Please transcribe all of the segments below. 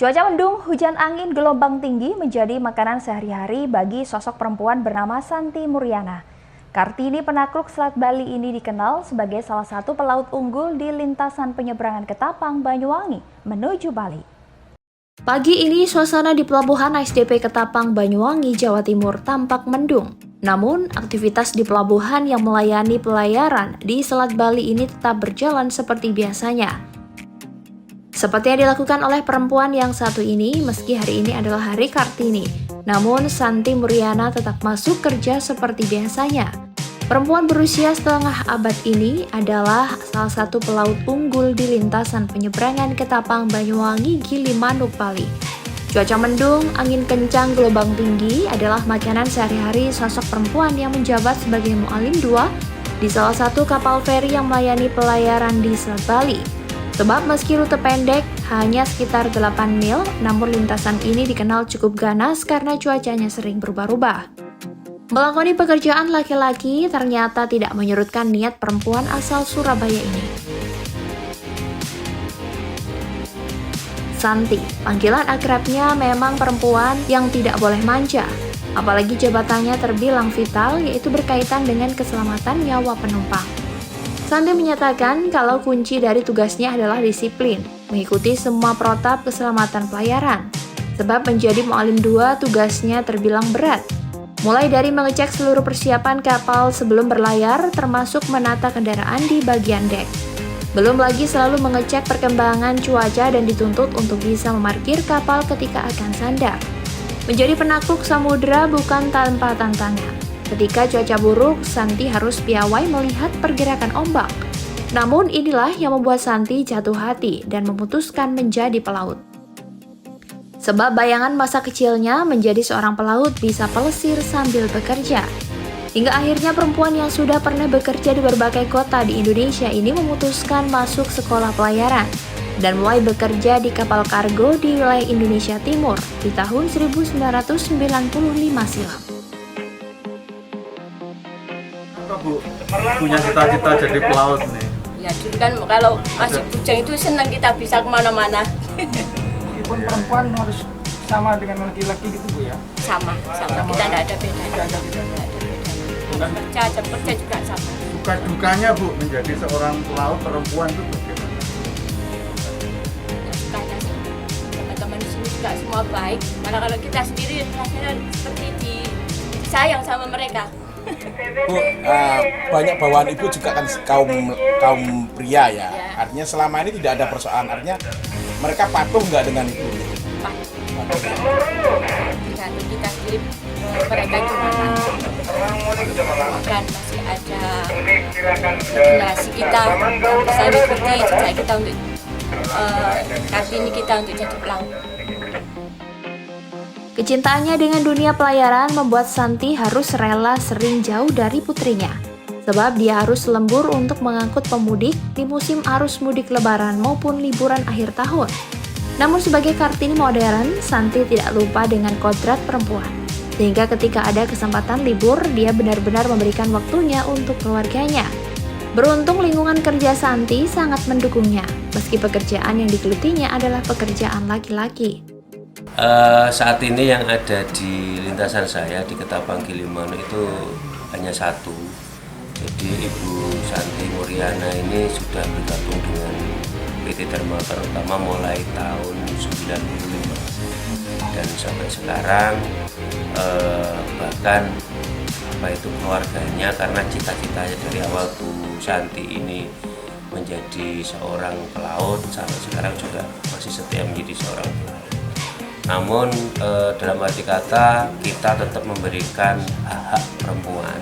Cuaca mendung, hujan angin, gelombang tinggi menjadi makanan sehari-hari bagi sosok perempuan bernama Santi Muryana. Kartini penakluk Selat Bali ini dikenal sebagai salah satu pelaut unggul di lintasan penyeberangan Ketapang, Banyuwangi menuju Bali. Pagi ini suasana di Pelabuhan ASDP Ketapang, Banyuwangi, Jawa Timur tampak mendung. Namun, aktivitas di pelabuhan yang melayani pelayaran di Selat Bali ini tetap berjalan seperti biasanya. Seperti yang dilakukan oleh perempuan yang satu ini, meski hari ini adalah hari Kartini, namun Santi Muryana tetap masuk kerja seperti biasanya. Perempuan berusia setengah abad ini adalah salah satu pelaut unggul di lintasan penyeberangan Ketapang, Banyuwangi, Gilimanuk, Bali. Cuaca mendung, angin kencang, gelombang tinggi adalah makanan sehari-hari sosok perempuan yang menjabat sebagai mu'alim 2 di salah satu kapal feri yang melayani pelayaran di Selat Bali. Sebab meski rute pendek hanya sekitar 8 mil, namun lintasan ini dikenal cukup ganas karena cuacanya sering berubah-ubah. Melakoni pekerjaan laki-laki ternyata tidak menyurutkan niat perempuan asal Surabaya ini. Santi, panggilan akrabnya memang perempuan yang tidak boleh manja, apalagi jabatannya terbilang vital yaitu berkaitan dengan keselamatan nyawa penumpang. Santi menyatakan kalau kunci dari tugasnya adalah disiplin, mengikuti semua protap keselamatan pelayaran. Sebab menjadi mu'alim 2 tugasnya terbilang berat. Mulai dari mengecek seluruh persiapan kapal sebelum berlayar, termasuk menata kendaraan di bagian dek. Belum lagi selalu mengecek perkembangan cuaca dan dituntut untuk bisa memarkir kapal ketika akan sandar. Menjadi penakluk samudera bukan tanpa tantangan. Ketika cuaca buruk, Santi harus piawai melihat pergerakan ombak. Namun inilah yang membuat Santi jatuh hati dan memutuskan menjadi pelaut. Sebab bayangan masa kecilnya menjadi seorang pelaut bisa pelesir sambil bekerja. Hingga akhirnya perempuan yang sudah pernah bekerja di berbagai kota di Indonesia ini memutuskan masuk sekolah pelayaran dan mulai bekerja di kapal kargo di wilayah Indonesia Timur di tahun 1995 silam. Bu, punya cita-cita jadi pelaut nih? Ya dulu kan kalau masih bujang itu senang kita bisa kemana-mana. Meskipun perempuan harus sama dengan laki-laki gitu Bu ya? Sama. Kita tidak ada bedanya. Kerja juga sama. Suka dukanya Bu menjadi seorang pelaut perempuan itu bagaimana? Sukanya sih, teman-teman di sini juga semua baik. Karena kalau kita sendiri rasanya seperti disayang sama mereka. Bu, banyak bawaan ibu juga kan kaum pria ya. Artinya selama ini tidak ada persoalan. Artinya mereka patuh nggak dengan ibu? Kita sendiri mereka gimana? Kan masih ada generasi kita bisa mengikuti jejak kita untuk Kartini kita untuk jadi pelaut. Kecintaannya dengan dunia pelayaran membuat Santi harus rela sering jauh dari putrinya. Sebab dia harus lembur untuk mengangkut pemudik di musim arus mudik lebaran maupun liburan akhir tahun. Namun sebagai Kartini modern, Santi tidak lupa dengan kodrat perempuan. Sehingga ketika ada kesempatan libur, dia benar-benar memberikan waktunya untuk keluarganya. Beruntung lingkungan kerja Santi sangat mendukungnya, meski pekerjaan yang digelutinya adalah pekerjaan laki-laki. Saat ini yang ada di lintasan saya di Ketapang Gilimanuk itu hanya satu. Jadi Ibu Santi Muryana ini sudah bergabung dengan PT Thermal Terutama mulai tahun 95 dan sampai sekarang bahkan keluarganya karena cita-citanya dari awal Bu Santi ini menjadi seorang pelaut sampai sekarang juga masih setia menjadi seorang pelaut. Namun dalam arti kata kita tetap memberikan hak-hak perempuan,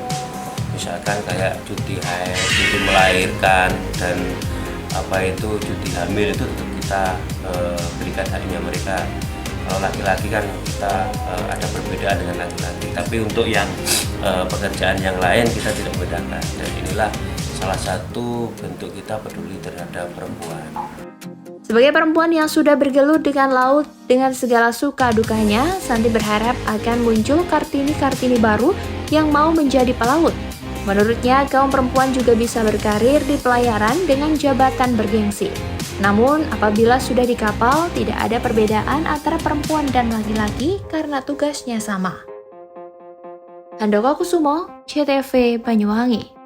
misalkan kayak cuti haid, cuti melahirkan dan cuti hamil itu tetap kita berikan haknya mereka. Kalau laki-laki kan kita ada perbedaan dengan laki-laki, tapi untuk yang pekerjaan yang lain kita tidak membedakan dan inilah salah satu bentuk kita peduli terhadap perempuan. Sebagai perempuan yang sudah bergelut dengan laut dengan segala suka dukanya, Santi berharap akan muncul Kartini-Kartini baru yang mau menjadi pelaut. Menurutnya, kaum perempuan juga bisa berkarir di pelayaran dengan jabatan bergengsi. Namun, apabila sudah di kapal, tidak ada perbedaan antara perempuan dan laki-laki karena tugasnya sama. Handoko Kusumo, CTV Banyuwangi.